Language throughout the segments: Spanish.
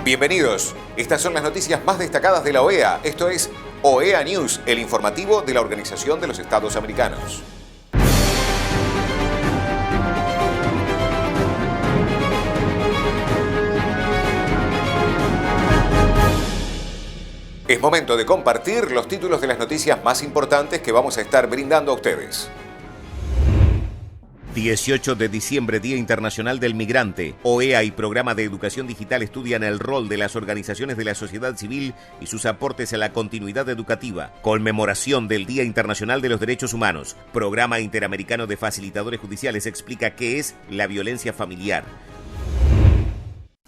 Bienvenidos. Estas son las noticias más destacadas de la OEA. Esto es OEA News, el informativo de la Organización de los Estados Americanos. Es momento de compartir los títulos de las noticias más importantes que vamos a estar brindando a ustedes. 18 de diciembre, Día Internacional del Migrante. OEA y Programa de Educación Digital estudian el rol de las organizaciones de la sociedad civil y sus aportes a la continuidad educativa. Conmemoración del Día Internacional de los Derechos Humanos. Programa Interamericano de Facilitadores Judiciales explica qué es la violencia familiar.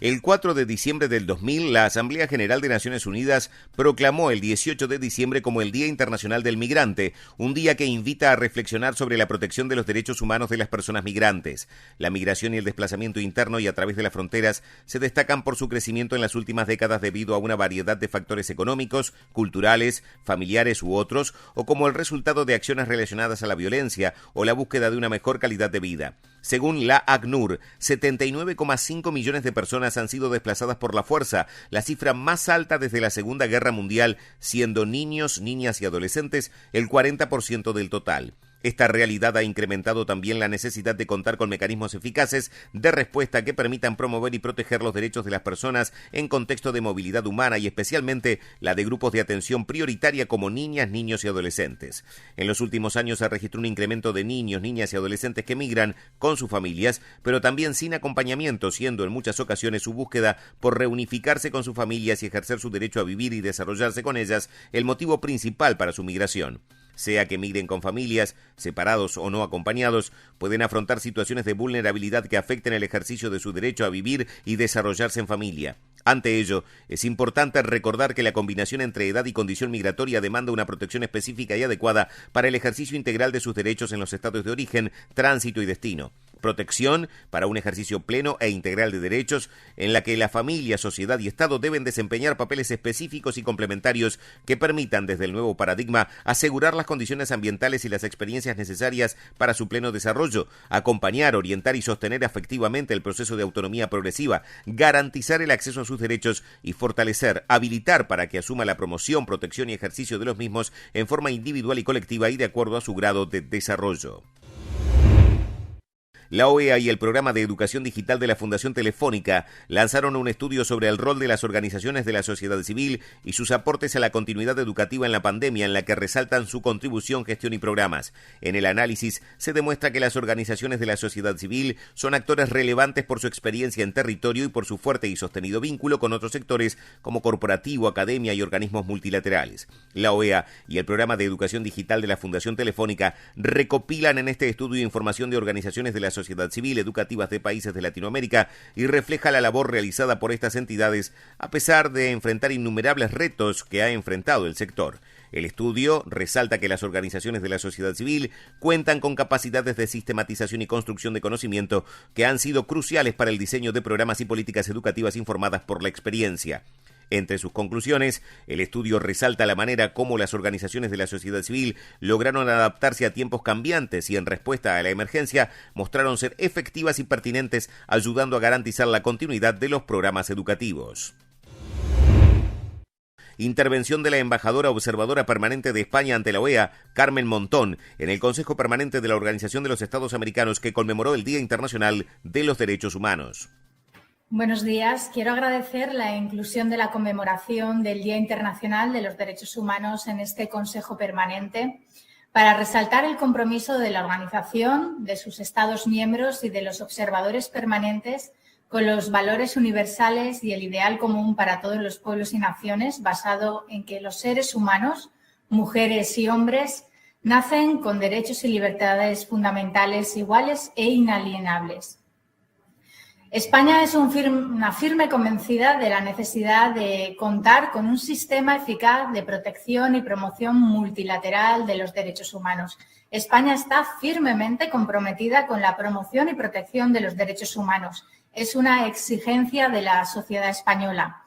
El 4 de diciembre del 2000, la Asamblea General de Naciones Unidas proclamó el 18 de diciembre como el Día Internacional del Migrante, un día que invita a reflexionar sobre la protección de los derechos humanos de las personas migrantes. La migración y el desplazamiento interno y a través de las fronteras se destacan por su crecimiento en las últimas décadas debido a una variedad de factores económicos, culturales, familiares u otros, o como el resultado de acciones relacionadas a la violencia o la búsqueda de una mejor calidad de vida. Según la ACNUR, 79,5 millones de personas han sido desplazadas por la fuerza, la cifra más alta desde la Segunda Guerra Mundial, siendo niños, niñas y adolescentes el 40% del total. Esta realidad ha incrementado también la necesidad de contar con mecanismos eficaces de respuesta que permitan promover y proteger los derechos de las personas en contexto de movilidad humana y especialmente la de grupos de atención prioritaria como niñas, niños y adolescentes. En los últimos años se registró un incremento de niños, niñas y adolescentes que migran con sus familias, pero también sin acompañamiento, siendo en muchas ocasiones su búsqueda por reunificarse con sus familias y ejercer su derecho a vivir y desarrollarse con ellas el motivo principal para su migración. Sea que migren con familias, separados o no acompañados, pueden afrontar situaciones de vulnerabilidad que afecten el ejercicio de su derecho a vivir y desarrollarse en familia. Ante ello, es importante recordar que la combinación entre edad y condición migratoria demanda una protección específica y adecuada para el ejercicio integral de sus derechos en los estados de origen, tránsito y destino. Protección para un ejercicio pleno e integral de derechos en la que la familia, sociedad y Estado deben desempeñar papeles específicos y complementarios que permitan desde el nuevo paradigma asegurar las condiciones ambientales y las experiencias necesarias para su pleno desarrollo, acompañar, orientar y sostener afectivamente el proceso de autonomía progresiva, garantizar el acceso a sus derechos y fortalecer, habilitar para que asuma la promoción, protección y ejercicio de los mismos en forma individual y colectiva y de acuerdo a su grado de desarrollo. La OEA y el Programa de Educación Digital de la Fundación Telefónica lanzaron un estudio sobre el rol de las organizaciones de la sociedad civil y sus aportes a la continuidad educativa en la pandemia, en la que resaltan su contribución, gestión y programas. En el análisis se demuestra que las organizaciones de la sociedad civil son actores relevantes por su experiencia en territorio y por su fuerte y sostenido vínculo con otros sectores como corporativo, academia y organismos multilaterales. La OEA y el Programa de Educación Digital de la Fundación Telefónica recopilan en este estudio información de organizaciones de la sociedad civil educativas de países de Latinoamérica y refleja la labor realizada por estas entidades a pesar de enfrentar innumerables retos que ha enfrentado el sector. El estudio resalta que las organizaciones de la sociedad civil cuentan con capacidades de sistematización y construcción de conocimiento que han sido cruciales para el diseño de programas y políticas educativas informadas por la experiencia. Entre sus conclusiones, el estudio resalta la manera como las organizaciones de la sociedad civil lograron adaptarse a tiempos cambiantes y en respuesta a la emergencia mostraron ser efectivas y pertinentes, ayudando a garantizar la continuidad de los programas educativos. Intervención de la embajadora observadora permanente de España ante la OEA, Carmen Montón, en el Consejo Permanente de la Organización de los Estados Americanos que conmemoró el Día Internacional de los Derechos Humanos. Buenos días. Quiero agradecer la inclusión de la conmemoración del Día Internacional de los Derechos Humanos en este Consejo Permanente para resaltar el compromiso de la organización, de sus Estados miembros y de los observadores permanentes con los valores universales y el ideal común para todos los pueblos y naciones basado en que los seres humanos, mujeres y hombres, nacen con derechos y libertades fundamentales iguales e inalienables. España es una firme convencida de la necesidad de contar con un sistema eficaz de protección y promoción multilateral de los derechos humanos. España está firmemente comprometida con la promoción y protección de los derechos humanos. Es una exigencia de la sociedad española.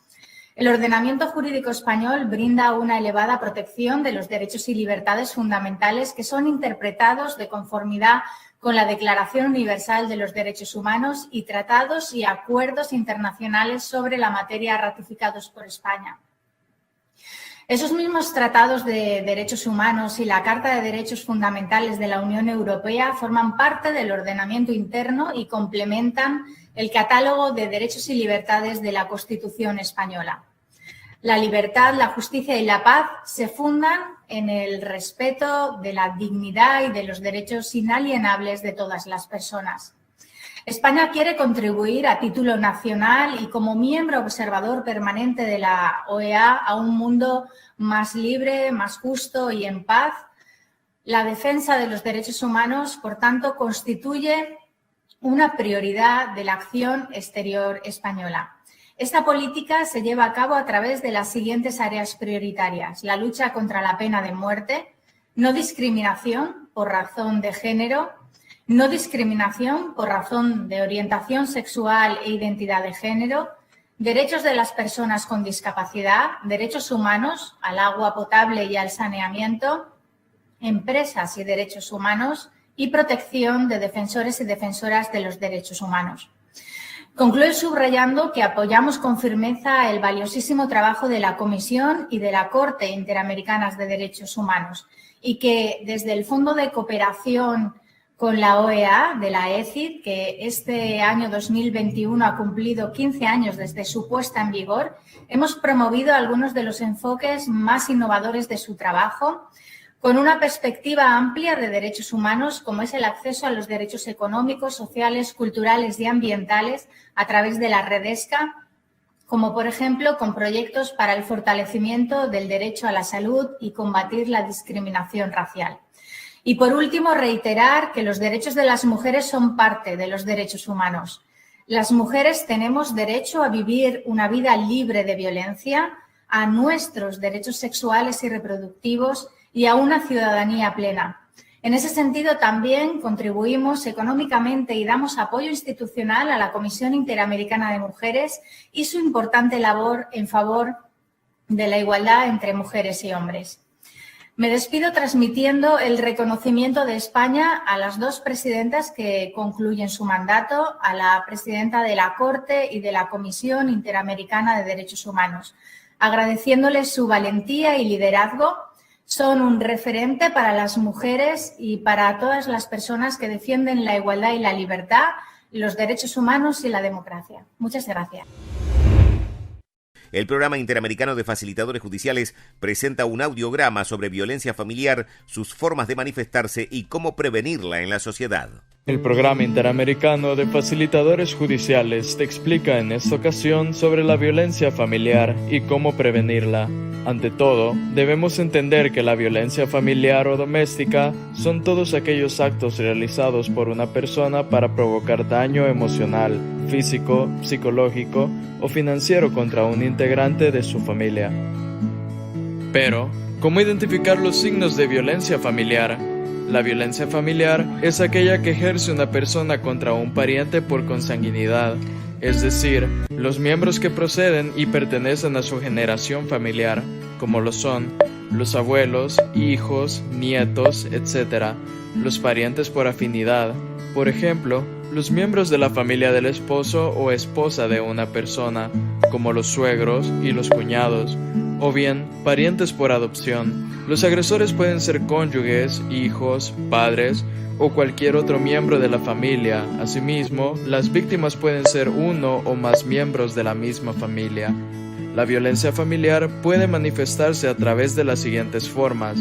El ordenamiento jurídico español brinda una elevada protección de los derechos y libertades fundamentales que son interpretados de conformidad con la Declaración Universal de los Derechos Humanos y tratados y acuerdos internacionales sobre la materia ratificados por España. Esos mismos tratados de derechos humanos y la Carta de Derechos Fundamentales de la Unión Europea forman parte del ordenamiento interno y complementan el catálogo de derechos y libertades de la Constitución española. La libertad, la justicia y la paz se fundan en el respeto de la dignidad y de los derechos inalienables de todas las personas. España quiere contribuir a título nacional y como miembro observador permanente de la OEA a un mundo más libre, más justo y en paz. La defensa de los derechos humanos, por tanto, constituye una prioridad de la acción exterior española. Esta política se lleva a cabo a través de las siguientes áreas prioritarias: la lucha contra la pena de muerte, no discriminación por razón de género, no discriminación por razón de orientación sexual e identidad de género, derechos de las personas con discapacidad, derechos humanos al agua potable y al saneamiento, empresas y derechos humanos y protección de defensores y defensoras de los derechos humanos. Concluyo subrayando que apoyamos con firmeza el valiosísimo trabajo de la Comisión y de la Corte Interamericana de Derechos Humanos y que desde el Fondo de Cooperación con la OEA, de la ECID, que este año 2021 ha cumplido 15 años desde su puesta en vigor, hemos promovido algunos de los enfoques más innovadores de su trabajo, con una perspectiva amplia de derechos humanos, como es el acceso a los derechos económicos, sociales, culturales y ambientales a través de la red ESCA, como por ejemplo con proyectos para el fortalecimiento del derecho a la salud y combatir la discriminación racial. Y por último, reiterar que los derechos de las mujeres son parte de los derechos humanos. Las mujeres tenemos derecho a vivir una vida libre de violencia, a nuestros derechos sexuales y reproductivos y a una ciudadanía plena. En ese sentido, también contribuimos económicamente y damos apoyo institucional a la Comisión Interamericana de Mujeres y su importante labor en favor de la igualdad entre mujeres y hombres. Me despido transmitiendo el reconocimiento de España a las dos presidentas que concluyen su mandato, a la presidenta de la Corte y de la Comisión Interamericana de Derechos Humanos, agradeciéndoles su valentía y liderazgo. Son un referente para las mujeres y para todas las personas que defienden la igualdad y la libertad, los derechos humanos y la democracia. Muchas gracias. El Programa Interamericano de Facilitadores Judiciales presenta un audiograma sobre violencia familiar, sus formas de manifestarse y cómo prevenirla en la sociedad. El Programa Interamericano de Facilitadores Judiciales te explica en esta ocasión sobre la violencia familiar y cómo prevenirla. Ante todo, debemos entender que la violencia familiar o doméstica son todos aquellos actos realizados por una persona para provocar daño emocional, físico, psicológico o financiero contra un integrante de su familia. Pero, ¿cómo identificar los signos de violencia familiar? La violencia familiar es aquella que ejerce una persona contra un pariente por consanguinidad, es decir, los miembros que proceden y pertenecen a su generación familiar, como lo son los abuelos, hijos, nietos, etc., los parientes por afinidad, por ejemplo, los miembros de la familia del esposo o esposa de una persona, como los suegros y los cuñados, o bien parientes por adopción. Los agresores pueden ser cónyuges, hijos, padres o cualquier otro miembro de la familia. Asimismo, las víctimas pueden ser uno o más miembros de la misma familia. La violencia familiar puede manifestarse a través de las siguientes formas: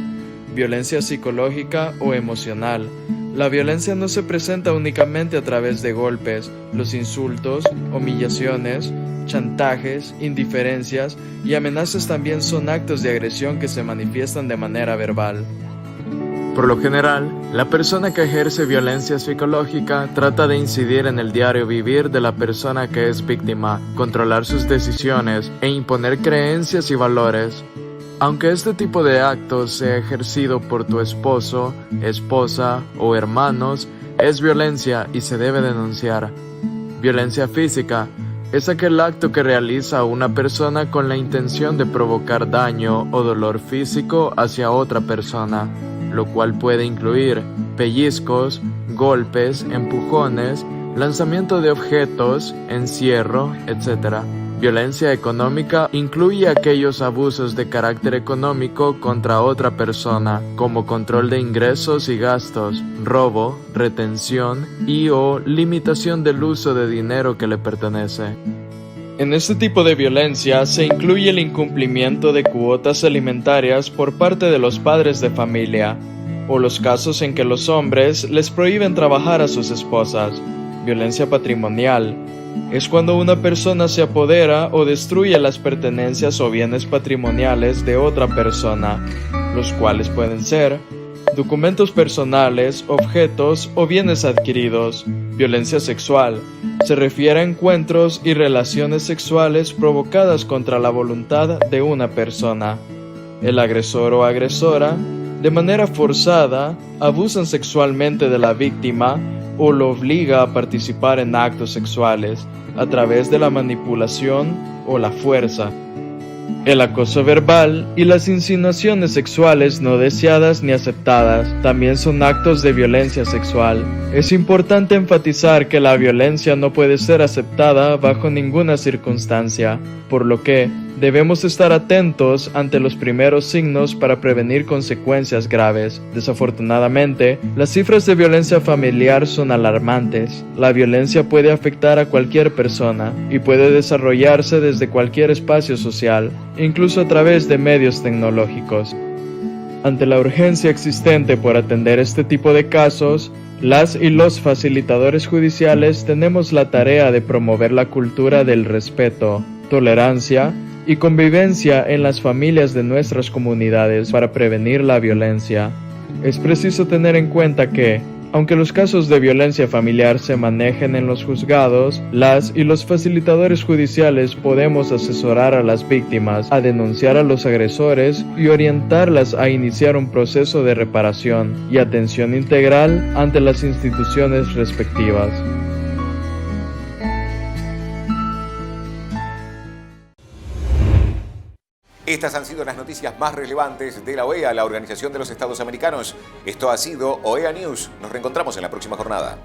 violencia psicológica o emocional. La violencia no se presenta únicamente a través de golpes, los insultos, humillaciones, chantajes, indiferencias y amenazas también son actos de agresión que se manifiestan de manera verbal. Por lo general, la persona que ejerce violencia psicológica trata de incidir en el diario vivir de la persona que es víctima, controlar sus decisiones e imponer creencias y valores. Aunque este tipo de actos sea ejercido por tu esposo, esposa o hermanos, es violencia y se debe denunciar. Violencia física es aquel acto que realiza una persona con la intención de provocar daño o dolor físico hacia otra persona, lo cual puede incluir pellizcos, golpes, empujones, lanzamiento de objetos, encierro, etc. Violencia económica incluye aquellos abusos de carácter económico contra otra persona, como control de ingresos y gastos, robo, retención y/o limitación del uso de dinero que le pertenece. En este tipo de violencia se incluye el incumplimiento de cuotas alimentarias por parte de los padres de familia, o los casos en que los hombres les prohíben trabajar a sus esposas. Violencia patrimonial es cuando una persona se apodera o destruye las pertenencias o bienes patrimoniales de otra persona, los cuales pueden ser documentos personales, objetos o bienes adquiridos. Violencia sexual se refiere a encuentros y relaciones sexuales provocadas contra la voluntad de una persona. El agresor o agresora, de manera forzada, abusan sexualmente de la víctima o lo obliga a participar en actos sexuales a través de la manipulación o la fuerza. El acoso verbal y las insinuaciones sexuales no deseadas ni aceptadas también son actos de violencia sexual. Es importante enfatizar que la violencia no puede ser aceptada bajo ninguna circunstancia, por lo que debemos estar atentos ante los primeros signos para prevenir consecuencias graves. Desafortunadamente, las cifras de violencia familiar son alarmantes. La violencia puede afectar a cualquier persona y puede desarrollarse desde cualquier espacio social, incluso a través de medios tecnológicos. Ante la urgencia existente por atender este tipo de casos, las y los facilitadores judiciales tenemos la tarea de promover la cultura del respeto, tolerancia y convivencia en las familias de nuestras comunidades para prevenir la violencia. Es preciso tener en cuenta que, aunque los casos de violencia familiar se manejen en los juzgados, las y los facilitadores judiciales podemos asesorar a las víctimas a denunciar a los agresores y orientarlas a iniciar un proceso de reparación y atención integral ante las instituciones respectivas. Estas han sido las noticias más relevantes de la OEA, la Organización de los Estados Americanos. Esto ha sido OEA News. Nos reencontramos en la próxima jornada.